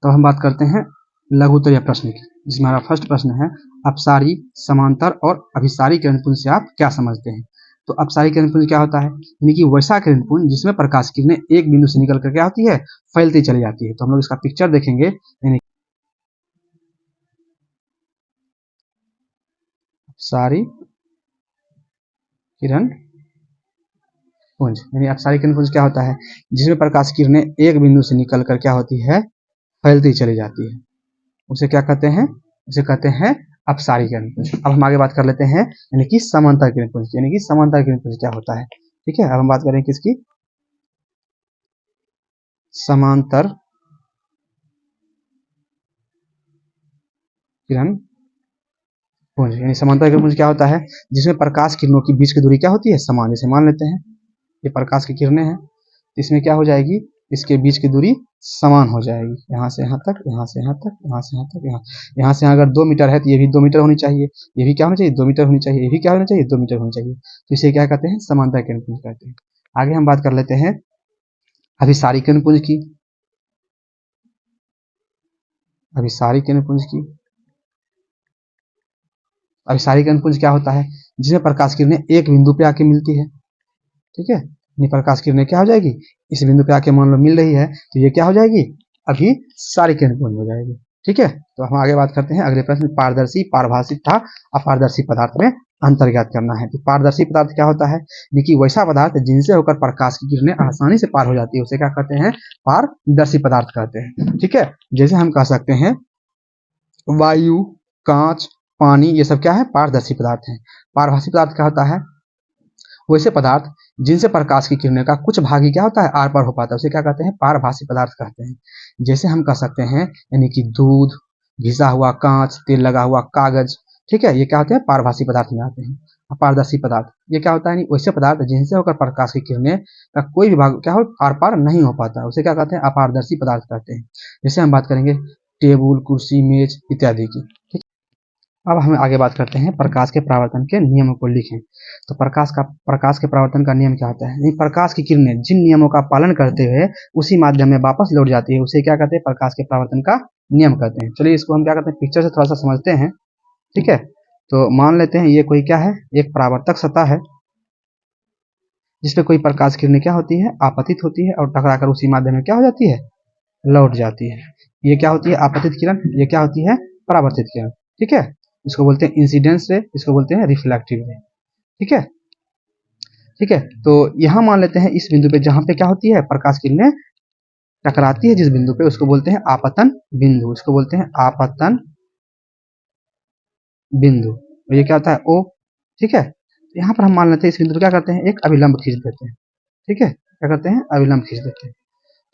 तो हम बात करते हैं लघुत्तरीय प्रश्न की, जिसमें हमारा फर्स्ट प्रश्न है अपसारी, समांतर और अभिसारी किरणपुंज से आप क्या समझते हैं। तो अपसारी किरणपुंज क्या होता है, यानी कि वैसा किरणपुंज जिसमें प्रकाश किरणें एक बिंदु से निकल कर क्या होती है, फैलती चली जाती है। तो हम लोग इसका पिक्चर देखेंगे, यानी अपसारी किरण पुंज, यानी अपसारी किरण पुंज क्या होता है, जिसमें प्रकाश किरणें एक बिंदु से निकल कर क्या होती है, फैलती चली जाती है। उसे क्या कहते हैं, उसे कहते हैं अपसारी किरण पुंज। अब हम आगे बात कर लेते हैं, यानी कि समांतर किरण पुंज, यानी कि समांतर किरण पुंज क्या होता है। ठीक है, अब हम बात करें किसकी, समांतर किरण पुंज। यानी समांतर किरण पुंज क्या होता है, जिसमें प्रकाश किरणों की बीच की दूरी क्या होती है, समान। जैसे मान लेते हैं ये प्रकाश की किरणें हैं, इसमें क्या हो जाएगी, इसके बीच की दूरी समान हो जाएगी, यहाँ से यहाँ तक, यहाँ से यहाँ तक, यहाँ से यहाँ तक, यहाँ से यहाँ अगर 2 मीटर है तो ये भी 2 मीटर होनी चाहिए, ये भी क्या होना चाहिए, 2 मीटर होनी चाहिए, ये भी क्या होना चाहिए, 2 मीटर होनी चाहिए। तो इसे क्या कहते हैं, समांतर किरण पुंज कहते हैं। आगे हम बात कर लेते हैं अभिसारी किरण पुंज की। अभिसारी किरण पुंज की, अभिसारी किरण पुंज क्या होता है, जिसमें प्रकाश किरणें एक बिंदु पे आके मिलती है। ठीक है, प्रकाश किरणें क्या हो जाएगी, इस बिंदु पे आके मान लो मिल रही है, तो ये क्या हो जाएगी, अभिसारी किरण पुंज हो जाएगी। ठीक है, तो हम आगे बात करते हैं अगले प्रश्न, पारदर्शी, पारभासी तथा अपारदर्शी पदार्थ में अंतर ज्ञात करना है। तो पारदर्शी पदार्थ क्या होता है, कि वैसा पदार्थ जिनसे होकर प्रकाश की किरणें आसानी से पार हो जाती है, उसे क्या कहते हैं, पारदर्शी पदार्थ कहते हैं। ठीक है, जैसे हम कह सकते हैं वायु, कांच, पानी, ये सब क्या है, पारदर्शी पदार्थ हैं। पारभासी पदार्थ क्या होता है, वैसे पदार्थ जिनसे प्रकाश की किरणें का कुछ भाग ही क्या होता है, आर पार हो पाता है, उसे क्या कहते हैं, पारभासी पदार्थ कहते हैं। जैसे हम कह सकते हैं, यानी कि दूध, घिसा हुआ कांच, तेल लगा हुआ कागज। ठीक है, ये क्या होते हैं, पारभासी पदार्थ में आते हैं। अपारदर्शी पदार्थ ये क्या होता है, वैसे पदार्थ जिनसे होकर प्रकाश की किरणें का कोई भी भाग क्या हो, आर पार नहीं हो पाता, उसे क्या कहते हैं, अपारदर्शी पदार्थ कहते हैं। जैसे हम बात करेंगे टेबुल, कुर्सी, मेज इत्यादि की। ठीक, अब हम आगे बात करते हैं प्रकाश के परावर्तन के नियमों को लिखें। तो प्रकाश के परावर्तन का नियम क्या होता है, प्रकाश की किरणें जिन नियमों का पालन करते हुए उसी माध्यम में वापस लौट जाती है, उसे क्या कहते हैं, प्रकाश के परावर्तन का नियम कहते हैं। चलिए इसको हम क्या करते हैं, पिक्चर से थोड़ा सा समझते हैं। ठीक है, तो मान लेते हैं ये कोई क्या है, एक परावर्तक सतह है, जिसपे कोई प्रकाश किरणें क्या होती है, आपतित होती है और टकराकर उसी माध्यम में क्या हो जाती है, लौट जाती है। ये क्या होती है, आपतित किरण, ये क्या होती है, परावर्तित किरण। ठीक है, इसको बोलते हैं इंसिडेंस रे, इसको बोलते हैं रिफ्लेक्टिव रे। ठीक है, ठीक है, तो यहां मान लेते हैं इस बिंदु पे जहां पे क्या होती है, प्रकाश किरणें टकराती है जिस बिंदु पे, उसको बोलते हैं आपतन बिंदु, उसको बोलते हैं आपतन बिंदु। और ये क्या होता है, ओ। ठीक है, तो यहाँ पर हम मान लेते हैं इस बिंदु को क्या करते हैं, एक अभिलंब खींच देते हैं। ठीक है, क्या करते हैं, अभिलंब खींच देते हैं।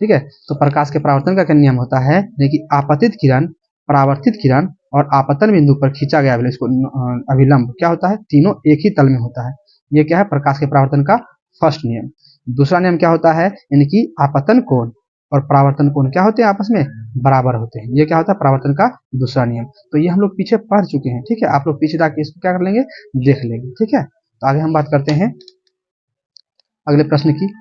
ठीक है, तो प्रकाश के परावर्तन का क्या नियम होता है, देखिए आपतित किरण, परावर्तित किरण और आपतन बिंदु पर खींचा गया अभिलंब क्या होता है, तीनों एक ही तल में होता है। ये क्या है, प्रकाश के परावर्तन का फर्स्ट नियम। दूसरा नियम क्या होता है, यानी कि आपतन कोण और परावर्तन कोण क्या होते हैं, आपस में बराबर होते हैं। ये क्या होता है, परावर्तन का दूसरा नियम। तो ये हम लोग पीछे पढ़ चुके हैं। ठीक है, आप लोग पीछे जाके इसको क्या कर लेंगे, देख लेंगे। ठीक है, तो आगे हम बात करते हैं अगले प्रश्न की।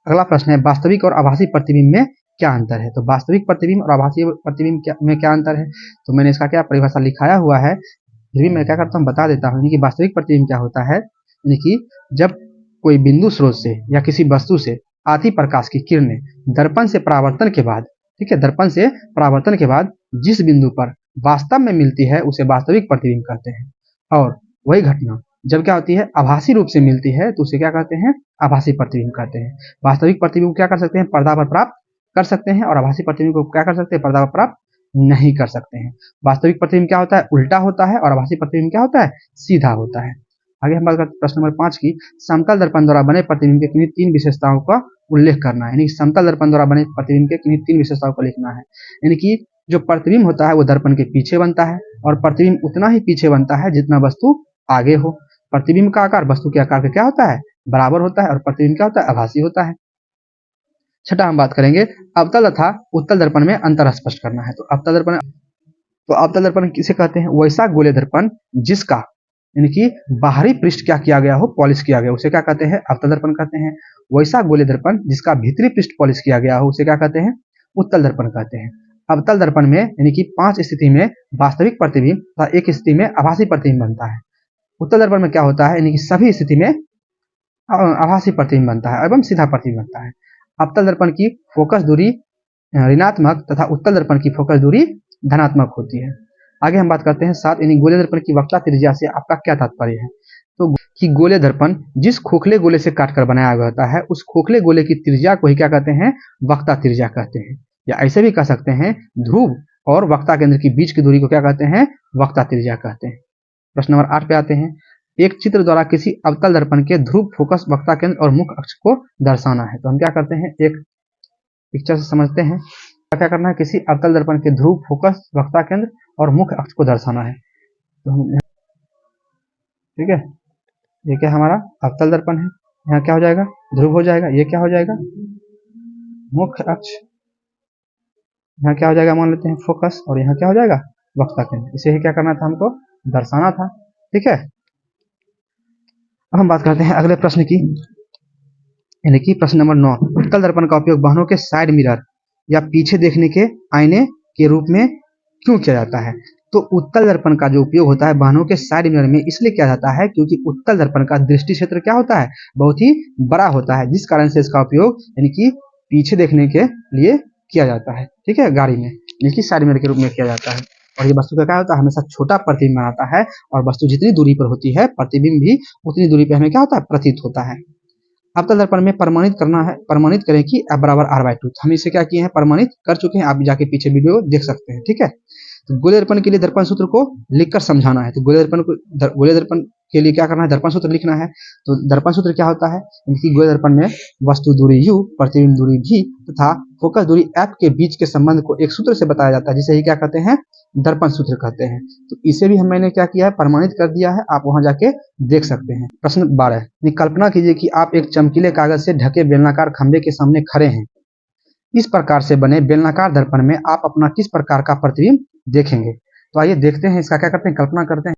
अगला प्रश्न है वास्तविक और आभासी प्रतिबिंब में क्या अंतर है। तो वास्तविक प्रतिबिंब और आभासी प्रतिबिंब में क्या अंतर है, तो मैंने इसका क्या परिभाषा लिखाया हुआ है, फिर भी मैं क्या करता हूँ बता देता हूँ कि वास्तविक प्रतिबिंब क्या होता है, यानी कि जब कोई बिंदु स्रोत से या किसी वस्तु से आती प्रकाश की किरणें दर्पण से परावर्तन के बाद, ठीक है, दर्पण से परावर्तन के बाद जिस बिंदु पर वास्तव में मिलती है उसे वास्तविक प्रतिबिंब कहते हैं। और वही घटना जब क्या होती है, आभासी रूप से मिलती है तो उसे क्या कहते हैं, आभासी प्रतिबिंब कहते हैं। वास्तविक प्रतिबिंब क्या कर सकते हैं, पर्दा पर प्राप्त कर सकते हैं, और आभासी प्रतिबिंब को क्या कर सकते हैं, पर्दा पर प्राप्त नहीं कर सकते हैं। वास्तविक प्रतिबिंब क्या होता है, उल्टा होता है, और आभासी प्रतिबिंब क्या होता है, सीधा होता है। आगे हम बात करते हैं प्रश्न नंबर 5 की। समतल दर्पण द्वारा बने प्रतिबिंब के किन्हीं 3 विशेषताओं का उल्लेख करना है, यानी समतल दर्पण द्वारा बने प्रतिबिंब के किन्हीं 3 विशेषताओं को लिखना है। यानी कि जो प्रतिबिंब होता है वो दर्पण के पीछे बनता है, और प्रतिबिंब उतना ही पीछे बनता है जितना वस्तु आगे हो। प्रतिबिंब का आकार वस्तु के आकार का क्या होता है, बराबर होता है, और प्रतिबिंब क्या होता है, आभासी होता है। छठा हम बात करेंगे अवतल तथा उत्तल दर्पण में अंतर स्पष्ट करना है। तो अवतल दर्पण किसे कहते हैं, वैसा गोले दर्पण जिसका यानी कि बाहरी पृष्ठ क्या किया गया हो, पॉलिश किया गया, उसे क्या कहते हैं, अवतल दर्पण कहते हैं। वैसा गोले दर्पण जिसका भीतरी पृष्ठ पॉलिश किया गया हो, उसे क्या कहते हैं, उत्तल दर्पण कहते हैं। अवतल दर्पण में यानी कि 5 स्थिति में वास्तविक प्रतिबिंब तथा एक स्थिति में आभासी प्रतिबिंब बनता है। उत्तल दर्पण में क्या होता है, यानी कि सभी स्थिति में आभासी प्रतिबिंब बनता है एवं सीधा प्रतिबिंब बनता है। अवतल दर्पण की फोकस दूरी ऋणात्मक तथा उत्तल दर्पण की फोकस दूरी धनात्मक होती है। आगे हम बात करते हैं 7, यानी गोलीय दर्पण की वक्रता त्रिज्या से आपका क्या तात्पर्य है। तो कि गोलीय दर्पण जिस खोखले गोले से काटकर बनाया गया होता है उस खोखले गोले की त्रिज्या को ही क्या कहते हैं, वक्रता त्रिज्या कहते हैं। या ऐसे भी कह सकते हैं ध्रुव और वक्रता केंद्र के बीच की दूरी को क्या कहते हैं, वक्रता त्रिज्या कहते हैं। प्रश्न नंबर 8 पे आते हैं। एक चित्र द्वारा किसी अवतल दर्पण के ध्रुव, फोकस, वक्रता केंद्र और मुख्य अक्ष को दर्शाना है। तो हम क्या करते हैं, एक पिक्चर से समझते हैं। क्या करना है, किसी अवतल दर्पण के ध्रुव, फोकस, वक्रता केंद्र और मुख्य अक्ष को दर्शाना है। तो हम ठीक है, ये क्या हमारा अवतल दर्पण है, यहाँ क्या हो जाएगा, ध्रुव हो जाएगा, ये क्या हो जाएगा, मुख्य अक्ष, यहाँ क्या हो जाएगा, मान लेते हैं फोकस, और यहाँ क्या हो जाएगा, वक्रता केंद्र। इसे ही क्या करना था, हमको दर्शाना था। ठीक है, अब हम बात करते हैं अगले प्रश्न की, यानी कि प्रश्न नंबर 9। उत्तल दर्पण का उपयोग वाहनों के साइड मिरर या पीछे देखने के आईने के रूप में क्यों किया जाता है। तो उत्तल दर्पण का जो उपयोग होता है वाहनों के साइड मिरर में इसलिए किया जाता है क्योंकि उत्तल दर्पण का दृष्टि क्षेत्र क्या होता है, बहुत ही बड़ा होता है, जिस कारण से इसका उपयोग यानी कि पीछे देखने के लिए किया जाता है। ठीक है, गाड़ी में यानी कि साइड मिरर के रूप में किया जाता है। और ये वस्तु का क्या होता है, हमेशा छोटा प्रतिबिंब बनाता है, और वस्तु जितनी दूरी पर होती है प्रतिबिंब भी उतनी दूरी पर हमें क्या होता है, प्रतीत होता है। अवतल दर्पण में प्रमाणित करना है, प्रमाणित करें कि F बराबर R/2। हम इसे क्या किए हैं, प्रमाणित कर चुके हैं, आप जाके पीछे वीडियो देख सकते हैं। ठीक है, तो गोलीय दर्पण के लिए दर्पण सूत्र को लिखकर समझाना है। तो गोलीय दर्पण के लिए क्या करना है, दर्पण सूत्र लिखना है। तो दर्पण सूत्र क्या होता है, इनकी गोलीय दर्पण में वस्तु दूरी u, प्रतिबिंब दूरी v तथा फोकस दूरी f के बीच के संबंध को एक सूत्र से बताया जाता है, जिसे ही क्या कहते हैं, दर्पण सूत्र कहते हैं। तो इसे भी मैंने क्या किया है, प्रमाणित कर दिया है, आप वहां जाके देख सकते हैं। प्रश्न 12, कल्पना कीजिए कि आप एक चमकीले कागज से ढके बेलनाकार खंभे के सामने खड़े हैं। इस प्रकार से बने बेलनाकार दर्पण में आप अपना किस प्रकार का प्रतिबिंब देखेंगे। तो आइए देखते हैं, इसका क्या करते हैं, कल्पना करते हैं।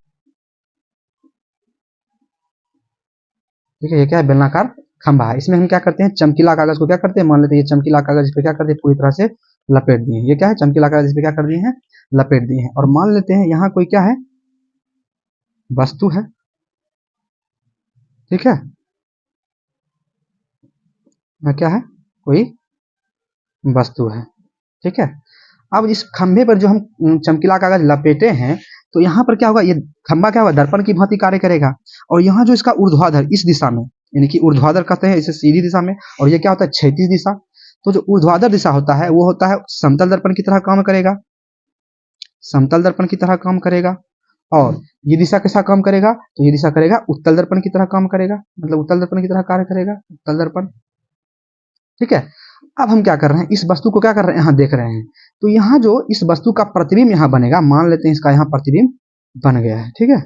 ठीक है, ये क्या है, बेलनाकार खंभा है। इसमें हम क्या करते हैं, चमकीला कागज को क्या करते हैं, मान लेते हैं ये चमकीला कागज, इस पे क्या करते हैं, पूरी तरह से लपेट दिए। ये क्या है, चमकीला कागज, इस पे क्या कर दिए हैं, लपेट दिए हैं। और मान लेते हैं यहाँ कोई क्या है, वस्तु है। ठीक है, क्या है, कोई वस्तु है। ठीक है, अब इस खंभे पर जो हम चमकीला कागज लपेटे हैं, तो यहाँ पर क्या होगा, ये खंभा क्या होगा, दर्पण की भांति कार्य करेगा। और यहाँ जो इसका ऊर्ध्वाधर इस दिशा में, यानी कि ऊर्ध्वाधर कहते हैं इसे सीधी दिशा में, और ये क्या होता है, क्षैतिज दिशा। तो जो ऊर्ध्वाधर दिशा होता है वो होता है समतल दर्पण की तरह काम करेगा, समतल दर्पण की तरह काम करेगा। और ये दिशा कैसा काम करेगा, तो ये दिशा करेगा उत्तल दर्पण की तरह काम करेगा, मतलब उत्तल दर्पण की तरह कार्य करेगा, उत्तल दर्पण। ठीक है, अब हम क्या कर रहे हैं, इस वस्तु को क्या कर रहे हैं, यहाँ देख रहे हैं। तो यहाँ जो इस वस्तु का प्रतिबिंब यहाँ बनेगा, मान लेते हैं इसका यहाँ प्रतिबिंब बन गया है। ठीक है,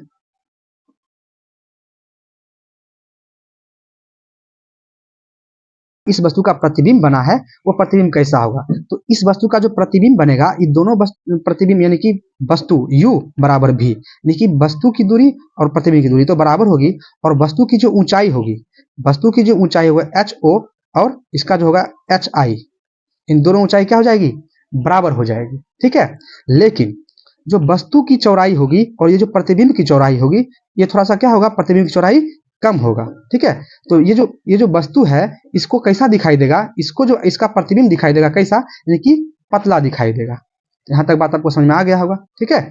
इस वस्तु का प्रतिबिंब बना है, वो प्रतिबिंब कैसा होगा। तो इस वस्तु का जो प्रतिबिंब बनेगा, ये दोनों प्रतिबिंब यानी कि वस्तु u बराबर v, यानी कि वस्तु की दूरी और प्रतिबिंब की दूरी तो बराबर होगी, और वस्तु की जो ऊंचाई होगी, वस्तु की जो ऊंचाई होगा ho, और इसका जो होगा hi, इन दोनों ऊंचाई क्या हो जाएगी, बराबर हो जाएगी। ठीक है, लेकिन जो वस्तु की चौड़ाई होगी और ये जो प्रतिबिंब की चौड़ाई होगी, ये थोड़ा सा क्या होगा, प्रतिबिंब की चौड़ाई कम होगा। ठीक है, तो ये जो वस्तु है, इसको कैसा दिखाई देगा, इसको जो इसका प्रतिबिंब दिखाई देगा कैसा, यानी कि पतला दिखाई देगा। यहाँ तक बात आपको समझ में आ गया होगा। ठीक है।